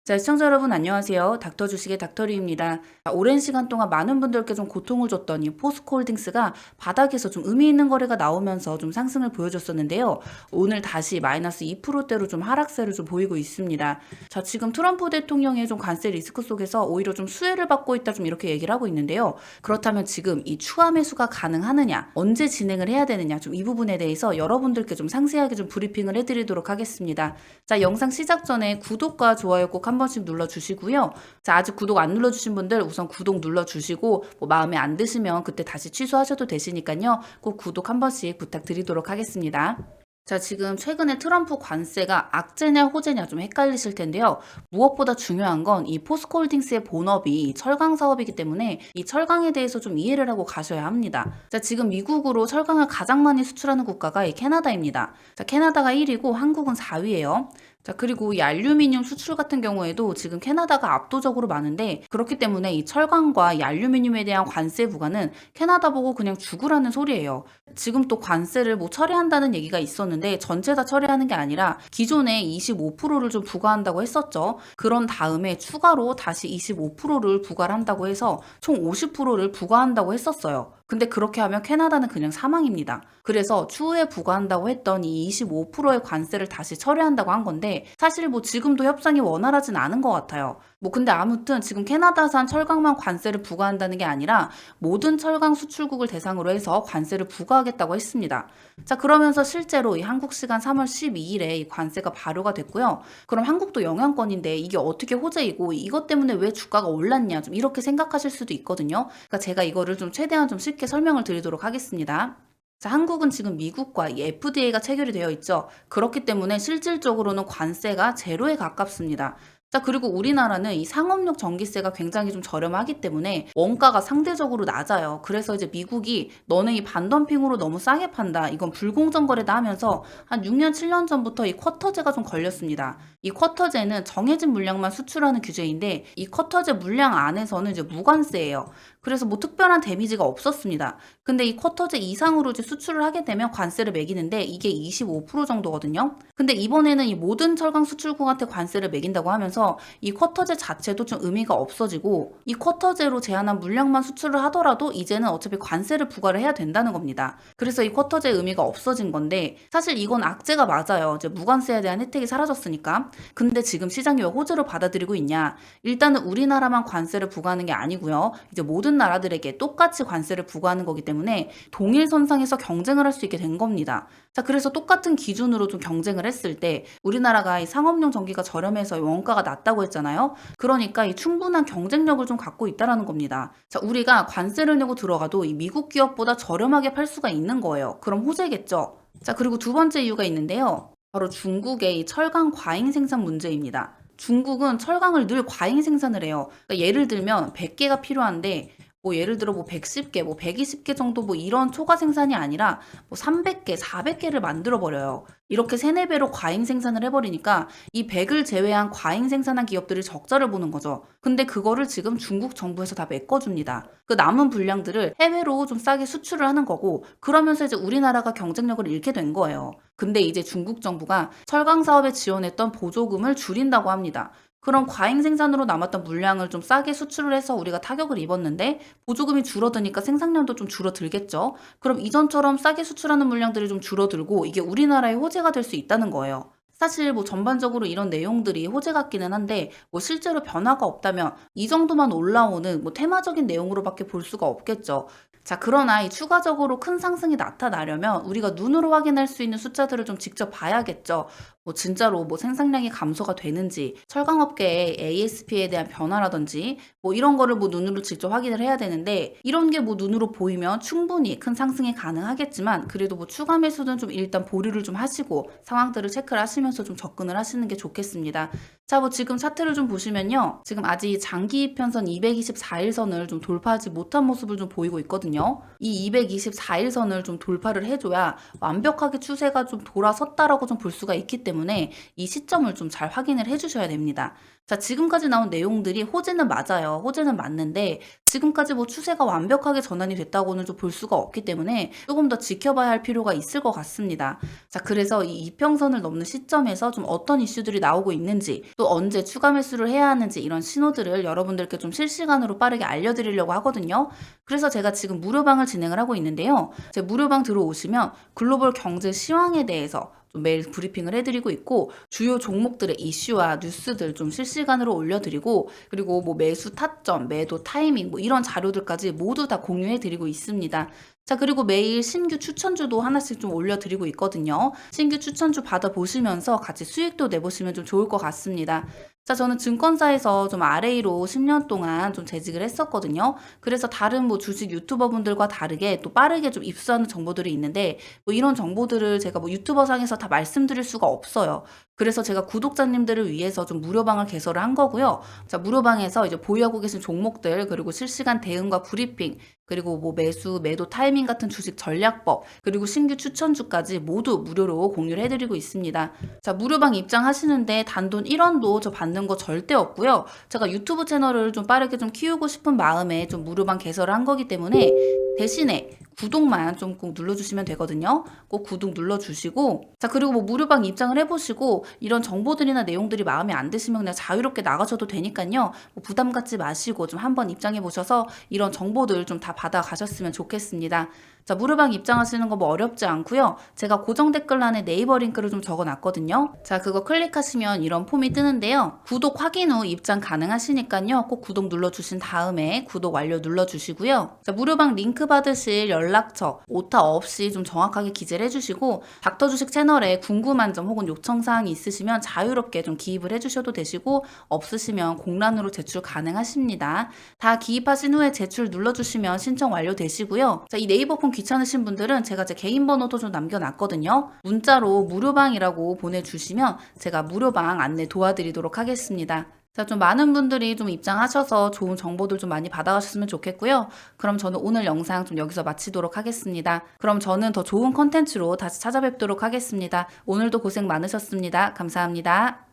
자, 시청자 여러분 안녕하세요. 닥터 주식의 닥터리입니다. 자, 오랜 시간 동안 많은 분들께 좀 고통을 줬던 이 포스코홀딩스가 바닥에서 좀 의미 있는 거래가 나오면서 좀 상승을 보여줬었는데요. 오늘 다시 마이너스 2%대로 좀 하락세를 좀 보이고 있습니다. 자, 지금 트럼프 대통령의 좀 관세 리스크 속에서 오히려 좀 수혜를 받고 있다 좀 이렇게 얘기를 하고 있는데요. 그렇다면 지금 이 추가 매수가 가능하느냐, 언제 진행을 해야 되느냐, 좀 이 부분에 대해서 여러분들께 좀 상세하게 좀 브리핑을 해드리도록 하겠습니다. 자, 영상 시작 전에 구독과 좋아요 꼭 한 번씩 눌러주시고요. 자, 아직 구독 안 눌러주신 분들 우선 구독 눌러주시고 마음에 안 드시면 그때 다시 취소하셔도 되시니까요. 꼭 구독 한 번씩 부탁드리도록 하겠습니다. 자, 지금 최근에 트럼프 관세가 악재냐 호재냐 좀 헷갈리실 텐데요. 무엇보다 중요한 건 이 포스코홀딩스의 본업이 철강 사업이기 때문에 이 철강에 대해서 좀 이해를 하고 가셔야 합니다. 자, 지금 미국으로 철강을 가장 많이 수출하는 국가가 이 캐나다입니다. 자, 캐나다가 1위고 한국은 4위예요. 자, 그리고 이 알루미늄 수출 같은 경우에도 지금 캐나다가 압도적으로 많은데 그렇기 때문에 이 철강과 이 알루미늄에 대한 관세 부과는 캐나다 보고 그냥 죽으라는 소리예요. 지금 또 관세를 뭐 철회한다는 얘기가 있었는데 전체 다 철회하는 게 아니라 기존에 25%를 좀 부과한다고 했었죠. 그런 다음에 추가로 다시 25%를 부과를 한다고 해서 총 50%를 부과한다고 했었어요. 근데 그렇게 하면 캐나다는 그냥 사망입니다. 그래서 추후에 부과한다고 했던 이 25%의 관세를 다시 철회한다고 한 건데 사실 뭐 지금도 협상이 원활하진 않은 것 같아요. 근데 아무튼 지금 캐나다산 철강만 관세를 부과한다는 게 아니라 모든 철강 수출국을 대상으로 해서 관세를 부과하겠다고 했습니다. 자, 그러면서 실제로 이 한국 시간 3월 12일에 이 관세가 발효가 됐고요. 그럼 한국도 영향권인데 이게 어떻게 호재이고 이것 때문에 왜 주가가 올랐냐 좀 이렇게 생각하실 수도 있거든요. 그러니까 제가 이거를 좀 최대한 좀 쉽게 설명을 드리도록 하겠습니다. 자, 한국은 지금 미국과 이 FDA가 체결이 되어 있죠. 그렇기 때문에 실질적으로는 관세가 제로에 가깝습니다. 자, 그리고 우리나라는 이 상업용 전기세가 굉장히 좀 저렴하기 때문에 원가가 상대적으로 낮아요. 그래서 이제 미국이 너네 이 반덤핑으로 너무 싸게 판다. 이건 불공정 거래다 하면서 한 6년, 7년 전부터 이 쿼터제가 좀 걸렸습니다. 이 쿼터제는 정해진 물량만 수출하는 규제인데 이 쿼터제 물량 안에서는 이제 무관세예요. 그래서 뭐 특별한 데미지가 없었습니다. 근데 이 쿼터제 이상으로 이제 수출을 하게 되면 관세를 매기는데 이게 25% 정도거든요. 근데 이번에는 이 모든 철강 수출국한테 관세를 매긴다고 하면서 이 쿼터제 자체도 좀 의미가 없어지고 이 쿼터제로 제한한 물량만 수출을 하더라도 이제는 어차피 관세를 부과를 해야 된다는 겁니다. 그래서 이 쿼터제 의미가 없어진 건데 사실 이건 악재가 맞아요. 이제 무관세에 대한 혜택이 사라졌으니까. 근데 지금 시장이 왜 호재로 받아들이고 있냐? 일단은 우리나라만 관세를 부과하는 게 아니고요. 이제 모든 나라들에게 똑같이 관세를 부과하는 거기 때문에 동일선상에서 경쟁을 할 수 있게 된 겁니다. 자, 그래서 똑같은 기준으로 좀 경쟁을 했을 때 우리나라가 이 상업용 전기가 저렴해서 원가가 낮다고 했잖아요. 그러니까 이 충분한 경쟁력을 좀 갖고 있다라는 겁니다. 자, 우리가 관세를 내고 들어가도 이 미국 기업보다 저렴하게 팔 수가 있는 거예요. 그럼 호재겠죠. 자, 그리고 두 번째 이유가 있는데요. 바로 중국의 이 철강 과잉 생산 문제입니다. 중국은 철강을 늘 과잉 생산을 해요. 그러니까 예를 들면 100개가 필요한데 예를 들어 110개, 120개 정도 이런 초과 생산이 아니라 300개, 400개를 만들어 버려요. 이렇게 3, 4배로 과잉 생산을 해버리니까 이 100을 제외한 과잉 생산한 기업들이 적자를 보는 거죠. 근데 그거를 지금 중국 정부에서 다 메꿔줍니다. 그 남은 분량들을 해외로 좀 싸게 수출을 하는 거고 그러면서 이제 우리나라가 경쟁력을 잃게 된 거예요. 근데 이제 중국 정부가 철강 사업에 지원했던 보조금을 줄인다고 합니다. 그럼 과잉 생산으로 남았던 물량을 좀 싸게 수출을 해서 우리가 타격을 입었는데 보조금이 줄어드니까 생산량도 좀 줄어들겠죠. 그럼 이전처럼 싸게 수출하는 물량들이 좀 줄어들고 이게 우리나라의 호재가 될 수 있다는 거예요. 사실 전반적으로 이런 내용들이 호재 같기는 한데 실제로 변화가 없다면 이 정도만 올라오는 테마적인 내용으로밖에 볼 수가 없겠죠. 자, 그러나 이 추가적으로 큰 상승이 나타나려면 우리가 눈으로 확인할 수 있는 숫자들을 좀 직접 봐야겠죠. 진짜로 생산량이 감소가 되는지, 철강업계의 ASP에 대한 변화라든지, 이런 거를 눈으로 직접 확인을 해야 되는데, 이런 게 눈으로 보이면 충분히 큰 상승이 가능하겠지만, 그래도 추가 매수는 좀 일단 보류를 좀 하시고, 상황들을 체크를 하시면서 좀 접근을 하시는 게 좋겠습니다. 자, 지금 차트를 좀 보시면요. 지금 아직 장기 편선 224일선을 좀 돌파하지 못한 모습을 좀 보이고 있거든요. 이 224일선을 좀 돌파를 해줘야 완벽하게 추세가 좀 돌아섰다라고 좀 볼 수가 있기 때문에 이 시점을 좀 잘 확인을 해주셔야 됩니다. 자, 지금까지 나온 내용들이 호재는 맞아요. 호재는 맞는데 지금까지 뭐 추세가 완벽하게 전환이 됐다고는 좀 볼 수가 없기 때문에 조금 더 지켜봐야 할 필요가 있을 것 같습니다. 자, 그래서 이 이평선을 넘는 시점에서 좀 어떤 이슈들이 나오고 있는지, 또 언제 추가 매수를 해야 하는지 이런 신호들을 여러분들께 좀 실시간으로 빠르게 알려드리려고 하거든요. 그래서 제가 지금 무료방을 진행을 하고 있는데요. 제 무료방 들어오시면 글로벌 경제 시황에 대해서 좀 매일 브리핑을 해드리고 있고, 주요 종목들의 이슈와 뉴스들 좀 실시간으로 올려드리고, 그리고 뭐 매수 타점, 매도 타이밍 뭐 이런 자료들까지 모두 다 공유해드리고 있습니다. 자, 그리고 매일 신규 추천주도 하나씩 좀 올려드리고 있거든요. 신규 추천주 받아보시면서 같이 수익도 내보시면 좀 좋을 것 같습니다. 자, 저는 증권사에서 좀 RA로 10년 동안 좀 재직을 했었거든요. 그래서 다른 뭐 주식 유튜버 분들과 다르게 또 빠르게 좀 입수하는 정보들이 있는데, 뭐 이런 정보들을 제가 뭐 유튜버상에서 다 말씀드릴 수가 없어요. 그래서 제가 구독자님들을 위해서 좀 무료방을 개설을 한 거고요. 자, 무료방에서 이제 보유하고 계신 종목들, 그리고 실시간 대응과 브리핑, 그리고 뭐 매수, 매도 타이밍 같은 주식 전략법, 그리고 신규 추천주까지 모두 무료로 공유를 해드리고 있습니다. 자, 무료방 입장하시는데 단돈 1원도 저 받는 거 절대 없고요. 제가 유튜브 채널을 좀 빠르게 좀 키우고 싶은 마음에 좀 무료방 개설을 한 거기 때문에 대신에 구독만 좀 꼭 눌러주시면 되거든요. 꼭 구독 눌러주시고, 자, 그리고 뭐 무료방 입장을 해보시고 이런 정보들이나 내용들이 마음에 안 드시면 그냥 자유롭게 나가셔도 되니까요. 뭐 부담 갖지 마시고 좀 한번 입장해 보셔서 이런 정보들 좀 다 받아가셨으면 좋겠습니다. 자, 무료방 입장하시는 거 뭐 어렵지 않고요. 제가 고정 댓글란에 네이버 링크를 좀 적어놨거든요. 자, 그거 클릭하시면 이런 폼이 뜨는데요. 구독 확인 후 입장 가능하시니까요. 꼭 구독 눌러주신 다음에 구독 완료 눌러주시고요. 자, 무료방 링크 받으실 연락처, 오타 없이 좀 정확하게 기재를 해주시고, 닥터주식 채널에 궁금한 점 혹은 요청사항이 있으시면 자유롭게 좀 기입을 해주셔도 되시고, 없으시면 공란으로 제출 가능하십니다. 다 기입하신 후에 제출 눌러주시면 신청 완료되시고요. 자, 이 네이버 폼 귀찮으신 분들은 제가 제 개인 번호도 좀 남겨놨거든요. 문자로 무료방이라고 보내주시면 제가 무료방 안내 도와드리도록 하겠습니다. 자, 좀 많은 분들이 좀 입장하셔서 좋은 정보들 좀 많이 받아가셨으면 좋겠고요. 그럼 저는 오늘 영상 좀 여기서 마치도록 하겠습니다. 그럼 저는 더 좋은 컨텐츠로 다시 찾아뵙도록 하겠습니다. 오늘도 고생 많으셨습니다. 감사합니다.